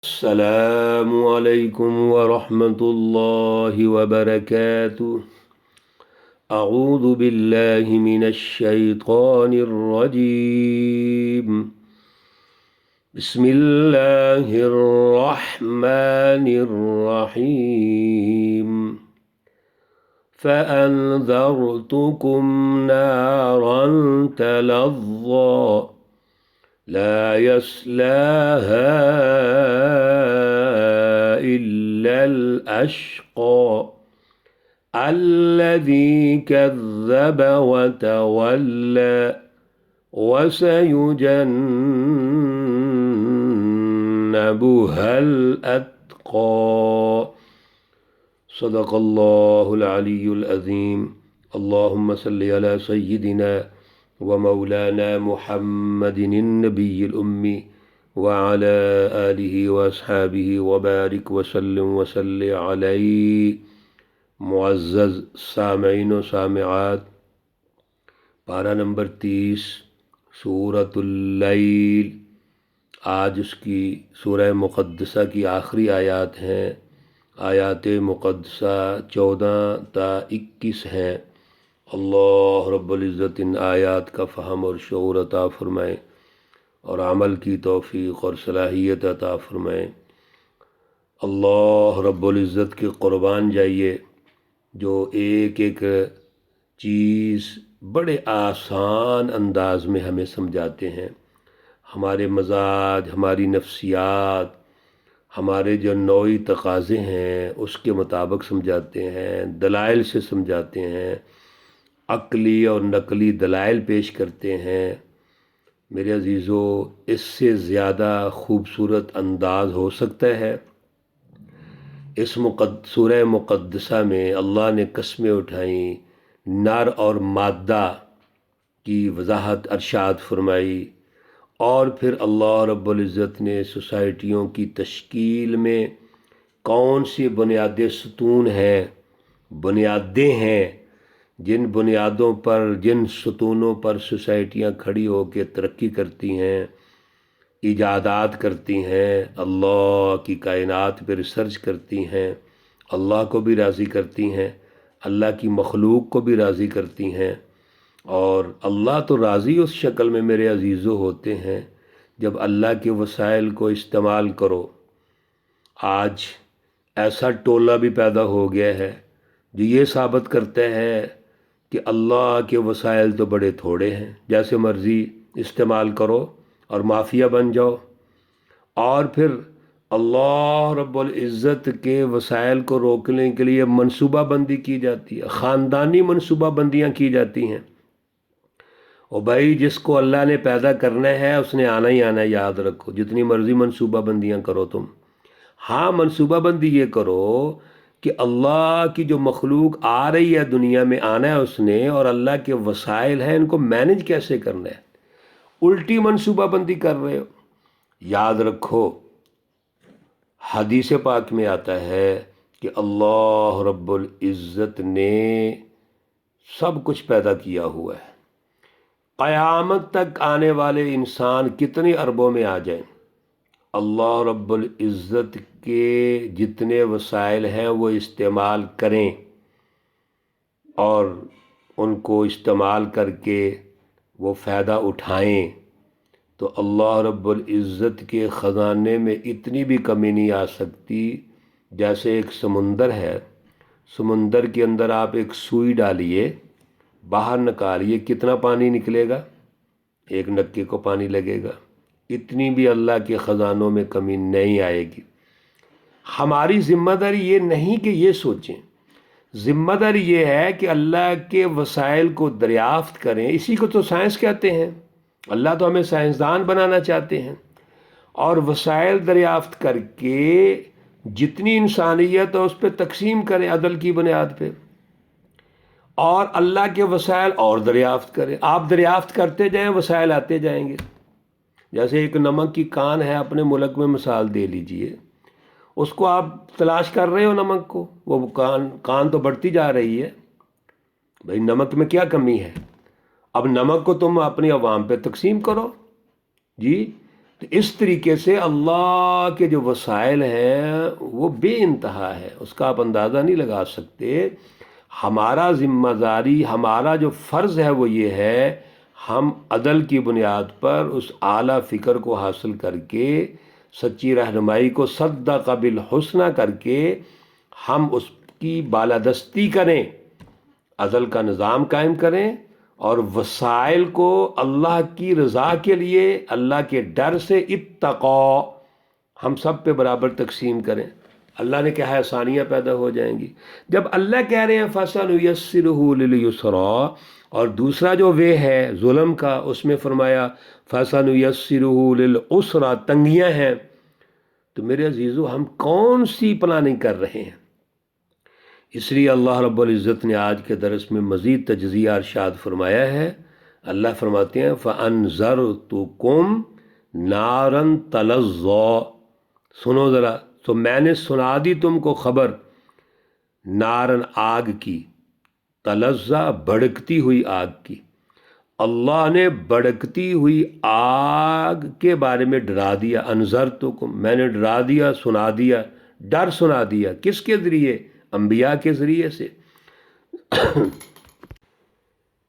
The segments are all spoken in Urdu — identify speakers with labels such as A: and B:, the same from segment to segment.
A: السلام علیکم ورحمۃ اللہ وبرکاتہ۔ اعوذ باللہ من الشیطان الرجیم، بسم اللہ الرحمن الرحیم۔ فأنذرتكم نارا تلظى لا يصلاها إلا الأشقى الذي كذب وتولى وسيجنبها الأتقى۔ صدق الله العلي العظيم۔ اللهم صل على سيدنا ومولانا محمد النبي الأمي وعلى آله وأصحابه وبارك وسلم وصل عليه۔ معزز سامعین و سامعات، پارہ نمبر 30 سورۃ اللیل، آج اس کی سورہ مقدسہ کی آخری آیات ہیں۔ آیات مقدسہ 14 تا 21 ہیں۔ اللہ رب العزت ان آیات کا فہم اور شعور عطا فرمائیں اور عمل کی توفیق اور صلاحیت عطا فرمائیں۔ اللہ رب العزت کے قربان جائیے جو ایک ایک چیز بڑے آسان انداز میں ہمیں سمجھاتے ہیں، ہمارے مزاج، ہماری نفسیات، ہمارے جو نوعی تقاضے ہیں اس کے مطابق سمجھاتے ہیں، دلائل سے سمجھاتے ہیں، عقلی اور نقلی دلائل پیش کرتے ہیں۔ میرے عزیزو، اس سے زیادہ خوبصورت انداز ہو سکتا ہے؟ اس سورہ مقدسہ میں اللہ نے قسمیں اٹھائیں، نر اور مادہ کی وضاحت ارشاد فرمائی، اور پھر اللہ رب العزت نے سوسائٹیوں کی تشکیل میں کون سی بنیادی ستون ہیں، بنیادیں ہیں، جن بنیادوں پر، جن ستونوں پر سوسائٹیاں کھڑی ہو کے ترقی کرتی ہیں، ایجادات کرتی ہیں، اللہ کی کائنات پہ ریسرچ کرتی ہیں، اللہ کو بھی راضی کرتی ہیں، اللہ کی مخلوق کو بھی راضی کرتی ہیں۔ اور اللہ تو راضی اس شکل میں میرے عزیزو ہوتے ہیں جب اللہ کے وسائل کو استعمال کرو۔ آج ایسا ٹولہ بھی پیدا ہو گیا ہے جو یہ ثابت کرتا ہے کہ اللہ کے وسائل تو بڑے تھوڑے ہیں، جیسے مرضی استعمال کرو اور مافیا بن جاؤ۔ اور پھر اللہ رب العزت کے وسائل کو روکنے کے لیے منصوبہ بندی کی جاتی ہے، خاندانی منصوبہ بندیاں کی جاتی ہیں۔ اور بھائی، جس کو اللہ نے پیدا کرنا ہے اس نے آنا ہی آنا ہے، یاد رکھو، جتنی مرضی منصوبہ بندیاں کرو تم۔ ہاں، منصوبہ بندی یہ کرو کہ اللہ کی جو مخلوق آ رہی ہے دنیا میں، آنا ہے اس نے، اور اللہ کے وسائل ہیں ان کو مینج کیسے کرنا ہے۔ الٹی منصوبہ بندی کر رہے ہو۔ یاد رکھو، حدیث پاک میں آتا ہے کہ اللہ رب العزت نے سب کچھ پیدا کیا ہوا ہے۔ قیامت تک آنے والے انسان کتنے اربوں میں آ جائیں، اللہ رب العزت کے جتنے وسائل ہیں وہ استعمال کریں اور ان کو استعمال کر کے وہ فائدہ اٹھائیں، تو اللہ رب العزت کے خزانے میں اتنی بھی کمی نہیں آ سکتی۔ جیسے ایک سمندر ہے، سمندر کے اندر آپ ایک سوئی ڈالیے، باہر نکالیے، کتنا پانی نکلے گا؟ ایک نکے کو پانی لگے گا۔ اتنی بھی اللہ کے خزانوں میں کمی نہیں آئے گی۔ ہماری ذمہ داری یہ نہیں کہ یہ سوچیں، ذمہ داری یہ ہے کہ اللہ کے وسائل کو دریافت کریں۔ اسی کو تو سائنس کہتے ہیں۔ اللہ تو ہمیں سائنسدان بنانا چاہتے ہیں، اور وسائل دریافت کر کے جتنی انسانیت ہے اس پہ تقسیم کریں عدل کی بنیاد پہ، اور اللہ کے وسائل اور دریافت کریں۔ آپ دریافت کرتے جائیں، وسائل آتے جائیں گے۔ جیسے ایک نمک کی کان ہے، اپنے ملک میں مثال دے لیجئے، اس کو آپ تلاش کر رہے ہو نمک کو، وہ کان تو بڑھتی جا رہی ہے۔ بھئی نمک میں کیا کمی ہے؟ اب نمک کو تم اپنی عوام پہ تقسیم کرو، جی تو اس طریقے سے اللہ کے جو وسائل ہیں وہ بے انتہا ہے، اس کا آپ اندازہ نہیں لگا سکتے۔ ہمارا ذمہ داری، ہمارا جو فرض ہے وہ یہ ہے، ہم عدل کی بنیاد پر اس اعلیٰ فکر کو حاصل کر کے، سچی رہنمائی کو صدق بالحسنی کر کے ہم اس کی بالادستی کریں، عدل کا نظام قائم کریں، اور وسائل کو اللہ کی رضا کے لیے، اللہ کے ڈر سے اتقوا ہم سب پہ برابر تقسیم کریں۔ اللہ نے کہا ہے آسانیاں پیدا ہو جائیں گی۔ جب اللہ کہہ رہے ہیں فَسَنُيَسِّرُهُ لِلْيُسْرَىٰ، اور دوسرا جو وے ہے ظلم کا، اس میں فرمایا فَسَنُيَسِّرُهُ لِلْعُسْرَىٰ، تنگیاں ہیں۔ تو میرے عزیزو، ہم کون سی پلاننگ کر رہے ہیں؟ اس لیے اللہ رب العزت نے آج کے درس میں مزید تجزیہ ارشاد فرمایا ہے۔ اللہ فرماتے ہیں فَأَنذَرْتُكُمْ نَارًا تَلَظَّىٰ، سنو ذرا، تو میں نے سنا دی تم کو خبر، نارن آگ کی، تلظّیٰ بھڑکتی ہوئی آگ کی۔ اللہ نے بھڑکتی ہوئی آگ کے بارے میں ڈرا دیا، انذرتکم، میں نے ڈرا دیا، سنا دیا، ڈر سنا دیا۔ کس کے ذریعے؟ انبیاء کے ذریعے سے۔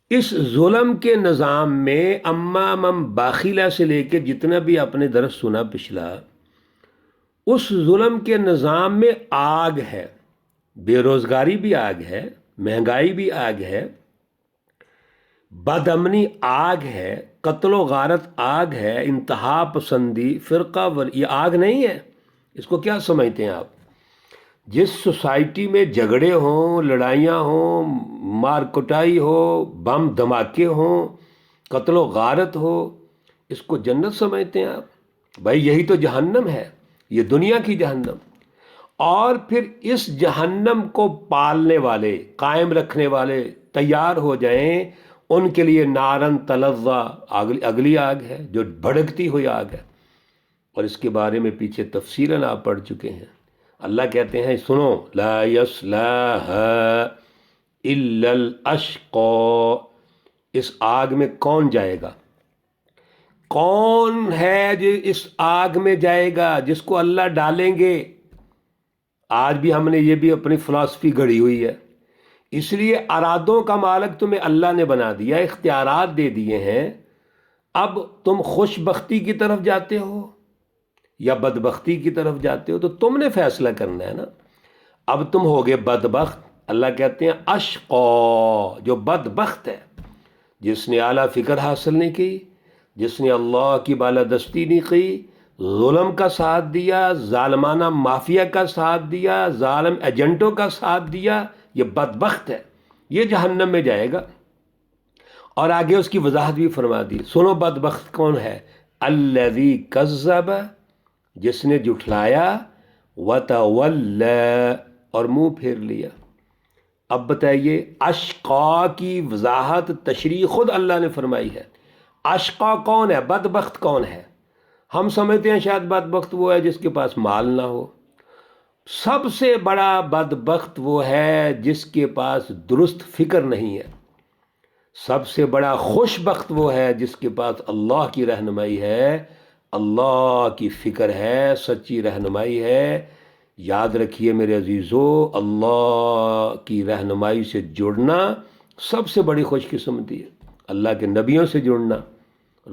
A: اس ظلم کے نظام میں امام باخیلہ سے لے کے جتنا بھی آپ نے درس سنا پچھلا، اس ظلم کے نظام میں آگ ہے، بے روزگاری بھی آگ ہے، مہنگائی بھی آگ ہے، بد امنی آگ ہے، قتل و غارت آگ ہے، انتہا پسندی، فرقہ یہ آگ نہیں ہے؟ اس کو کیا سمجھتے ہیں آپ؟ جس سوسائٹی میں جھگڑے ہوں، لڑائیاں ہوں، مار کٹائی ہو، بم دھماکے ہوں، قتل و غارت ہو، اس کو جنت سمجھتے ہیں آپ؟ بھائی یہی تو جہنم ہے، یہ دنیا کی جہنم۔ اور پھر اس جہنم کو پالنے والے، قائم رکھنے والے تیار ہو جائیں، ان کے لیے نارن تلظّیٰ، اگلی آگ ہے جو بھڑکتی ہوئی آگ ہے۔ اور اس کے بارے میں پیچھے تفصیلاً آپ پڑھ چکے ہیں۔ اللہ کہتے ہیں سنو، لا یصلاھا الا الاشقى، اس آگ میں کون جائے گا؟ کون ہے جو اس آگ میں جائے گا جس کو اللہ ڈالیں گے؟ آج بھی ہم نے یہ بھی اپنی فلسفی گڑھی ہوئی ہے۔ اس لیے ارادوں کا مالک تمہیں اللہ نے بنا دیا، اختیارات دے دیے ہیں۔ اب تم خوش بختی کی طرف جاتے ہو یا بدبختی کی طرف جاتے ہو، تو تم نے فیصلہ کرنا ہے نا۔ اب تم ہوگے بدبخت، اللہ کہتے ہیں اشقا، جو بدبخت ہے، جس نے اعلیٰ فکر حاصل نہیں کی، جس نے اللہ کی بالادستی نہیں کی، ظلم کا ساتھ دیا، ظالمانہ مافیا کا ساتھ دیا، ظالم ایجنٹوں کا ساتھ دیا، یہ بدبخت ہے، یہ جہنم میں جائے گا۔ اور آگے اس کی وضاحت بھی فرما دی، سنو بدبخت کون ہے؟ الذی کذب، جس نے جھٹلایا، وتولی، اور منہ پھیر لیا۔ اب بتائیے، اشقا کی وضاحت تشریح خود اللہ نے فرمائی ہے۔ اشقا کون ہے؟ بدبخت کون ہے؟ ہم سمجھتے ہیں شاید بدبخت وہ ہے جس کے پاس مال نہ ہو۔ سب سے بڑا بدبخت وہ ہے جس کے پاس درست فکر نہیں ہے۔ سب سے بڑا خوش بخت وہ ہے جس کے پاس اللہ کی رہنمائی ہے، اللہ کی فکر ہے، سچی رہنمائی ہے۔ یاد رکھیے میرے عزیزو، اللہ کی رہنمائی سے جڑنا سب سے بڑی خوش قسمتی ہے۔ اللہ کے نبیوں سے جڑنا،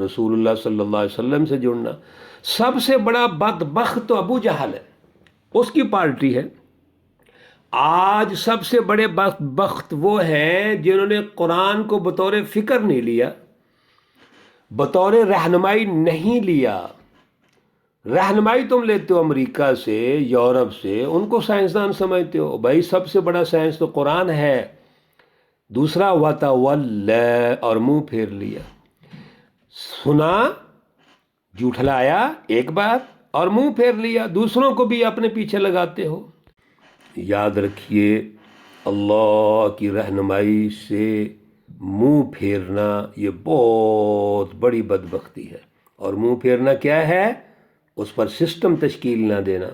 A: رسول اللہ صلی اللہ علیہ وسلم سے جڑنا۔ سب سے بڑا بدبخت تو ابو جہل ہے، اس کی پارٹی ہے۔ آج سب سے بڑے بدبخت وہ ہیں جنہوں نے قرآن کو بطور فکر نہیں لیا، بطور رہنمائی نہیں لیا۔ رہنمائی تم لیتے ہو امریکہ سے، یورپ سے، ان کو سائنسدان سمجھتے ہو۔ بھائی سب سے بڑا سائنس تو قرآن ہے۔ دوسرا وتولی، اور منہ پھیر لیا۔ سنا، جھٹلایا ایک بات، اور منہ پھیر لیا، دوسروں کو بھی اپنے پیچھے لگاتے ہو۔ یاد رکھیے، اللہ کی رہنمائی سے منہ پھیرنا یہ بہت بڑی بدبختی ہے۔ اور منہ پھیرنا کیا ہے؟ اس پر سسٹم تشکیل نہ دینا۔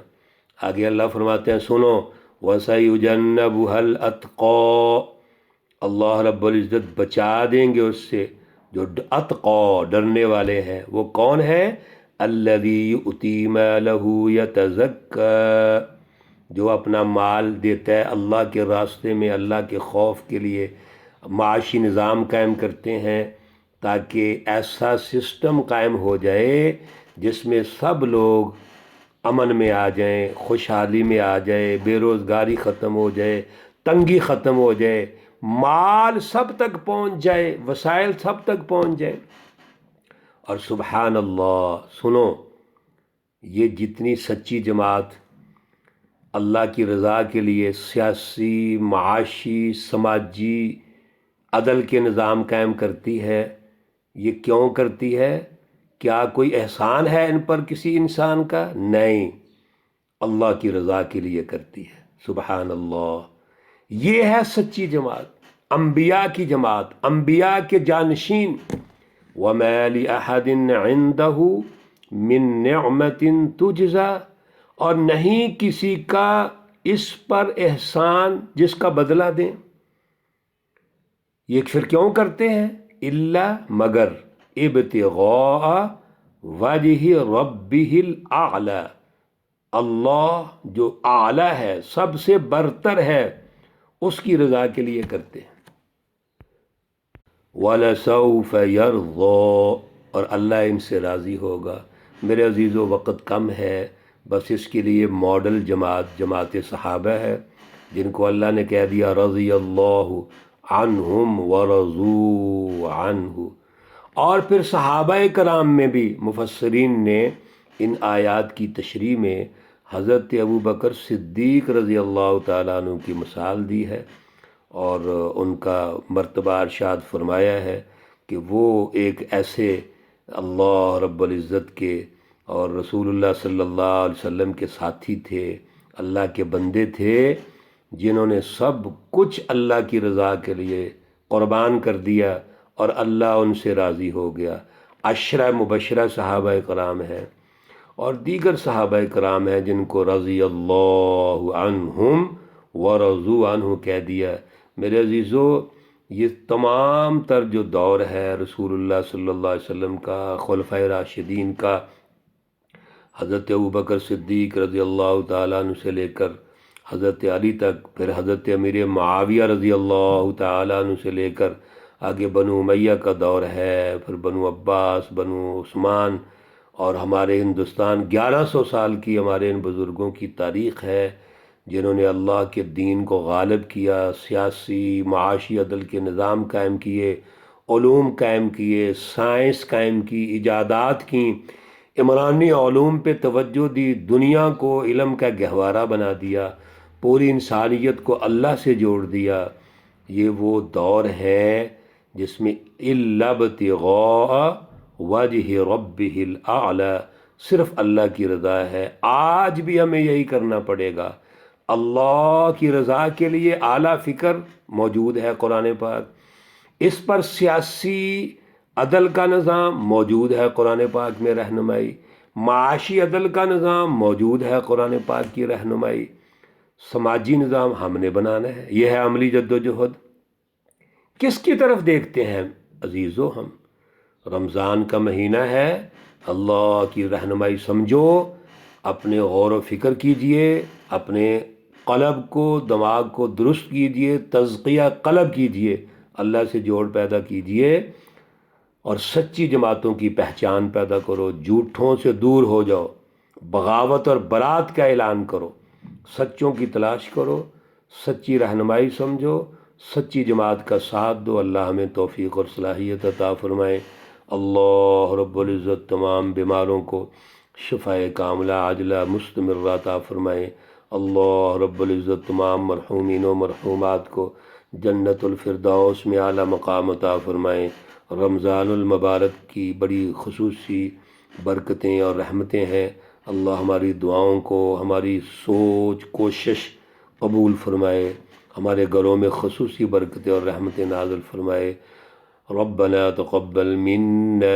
A: آگے اللہ فرماتے ہیں سنو، وَسَيُجَنَّبُهَا الْأَتْقَى، اللہ رب العزت بچا دیں گے اس سے جو اتقا، ڈرنے والے ہیں۔ وہ کون ہے؟ الذی یؤتی مالہ یتزکی، جو اپنا مال دیتا ہے اللہ کے راستے میں، اللہ کے خوف کے لیے، معاشی نظام قائم کرتے ہیں تاکہ ایسا سسٹم قائم ہو جائے جس میں سب لوگ امن میں آ جائیں، خوشحالی میں آ جائے، بے روزگاری ختم ہو جائے، تنگی ختم ہو جائے، مال سب تک پہنچ جائے، وسائل سب تک پہنچ جائے۔ اور سبحان اللہ، سنو، یہ جتنی سچی جماعت اللہ کی رضا کے لیے سیاسی، معاشی، سماجی عدل کے نظام قائم کرتی ہے، یہ کیوں کرتی ہے؟ کیا کوئی احسان ہے ان پر کسی انسان کا؟ نہیں، اللہ کی رضا کے لیے کرتی ہے۔ سبحان اللہ، یہ ہے سچی جماعت، انبیاء کی جماعت، انبیاء کے جانشین۔ وَمَا لِأَحَدٍ عِندَهُ مِن نِعْمَةٍ تُجْزَى، اور نہیں کسی کا اس پر احسان جس کا بدلہ دیں۔ یہ پھر کیوں کرتے ہیں؟ الا، مگر، ابتغاء وجہ ربہ الاعلی، اللہ جو اعلی ہے، سب سے برتر ہے، اس کی رضا کے لیے کرتے ہیں۔ وَلَسَوْفَ يَرْضَى، اور اللہ ان سے راضی ہوگا۔ میرے عزیزو، وقت کم ہے، بس اس کے لیے ماڈل جماعت صحابہ ہے، جن کو اللہ نے کہہ دیا رضی اللہ عنہم ورضوا عنہ۔ اور پھر صحابہ کرام میں بھی مفسرین نے ان آیات کی تشریح میں حضرت ابوبکر صدیق رضی اللہ تعالیٰ عنہ کی مثال دی ہے، اور ان کا مرتبہ ارشاد فرمایا ہے کہ وہ ایک ایسے اللہ رب العزت کے اور رسول اللہ صلی اللہ علیہ وسلم کے ساتھی تھے، اللہ کے بندے تھے، جنہوں نے سب کچھ اللہ کی رضا کے لیے قربان کر دیا، اور اللہ ان سے راضی ہو گیا۔ عشرہ مبشرہ صحابہ کرام ہیں، اور دیگر صحابہ کرام ہیں جن کو رضی اللہ عنہم ورضوا عنہ کہہ دیا۔ میرے عزیزو، یہ تمام تر جو دور ہے رسول اللہ صلی اللہ علیہ وسلم کا، خلفائے راشدین کا، حضرت ابوبکر صدیق رضی اللہ تعالیٰ عنہ سے لے کر حضرت علی تک، پھر حضرت امیر معاویہ رضی اللہ تعالیٰ عنہ سے لے کر آگے بنو امیہ کا دور ہے، پھر بنو عباس، بنو عثمان، اور ہمارے ہندوستان 1100 سال کی ہمارے ان بزرگوں کی تاریخ ہے، جنہوں نے اللہ کے دین کو غالب کیا، سیاسی معاشی عدل کے نظام قائم کیے، علوم قائم کیے، سائنس قائم کی، ایجادات کی، عمرانی علوم پہ توجہ دی، دنیا کو علم کا گہوارہ بنا دیا، پوری انسانیت کو اللہ سے جوڑ دیا۔ یہ وہ دور ہے جس میں الا ابتغاء وجہ ربہ الاعلی، صرف اللہ کی رضا ہے۔ آج بھی ہمیں یہی کرنا پڑے گا۔ اللہ کی رضا کے لیے اعلیٰ فکر موجود ہے قرآن پاک، اس پر سیاسی عدل کا نظام موجود ہے قرآن پاک میں رہنمائی، معاشی عدل کا نظام موجود ہے قرآن پاک کی رہنمائی، سماجی نظام ہم نے بنانا ہے، یہ ہے عملی جد و جہد۔ کس کی طرف دیکھتے ہیں عزیزو ہم؟ رمضان کا مہینہ ہے، اللہ کی رہنمائی سمجھو، اپنے غور و فکر کیجئے، اپنے قلب کو، دماغ کو درست کیجئے، تزکیہ قلب کیجئے، اللہ سے جوڑ پیدا کیجئے، اور سچی جماعتوں کی پہچان پیدا کرو، جھوٹوں سے دور ہو جاؤ، بغاوت اور برات کا اعلان کرو، سچوں کی تلاش کرو، سچی رہنمائی سمجھو، سچی جماعت کا ساتھ دو۔ اللہ ہمیں توفیق اور صلاحیت عطا فرمائے۔ اللہ رب العزت تمام بیماروں کو شفائے کاملہ عاجلہ مستمرہ عطا فرمائے۔ اللہ رب العزت تمام مرحومین و مرحومات کو جنت الفردوس میں اعلیٰ مقام عطا فرمائے۔ رمضان المبارک کی بڑی خصوصی برکتیں اور رحمتیں ہیں، اللہ ہماری دعاؤں کو، ہماری سوچ کوشش قبول فرمائے، ہمارے گھروں میں خصوصی برکتیں اور رحمتیں نازل فرمائے۔ ربنا تقبل منا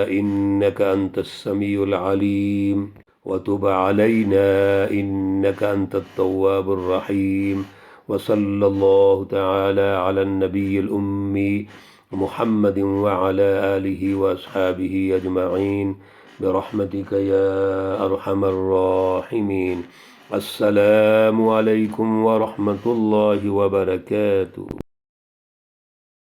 A: انك انت السميع العليم وتب علينا انك انت التواب الرحيم، وصلى الله تعالى على النبي الأمي محمد وعلى آله وأصحابه أجمعين برحمتك يا أرحم الراحمين. السلام عليكم ورحمة الله وبركاته.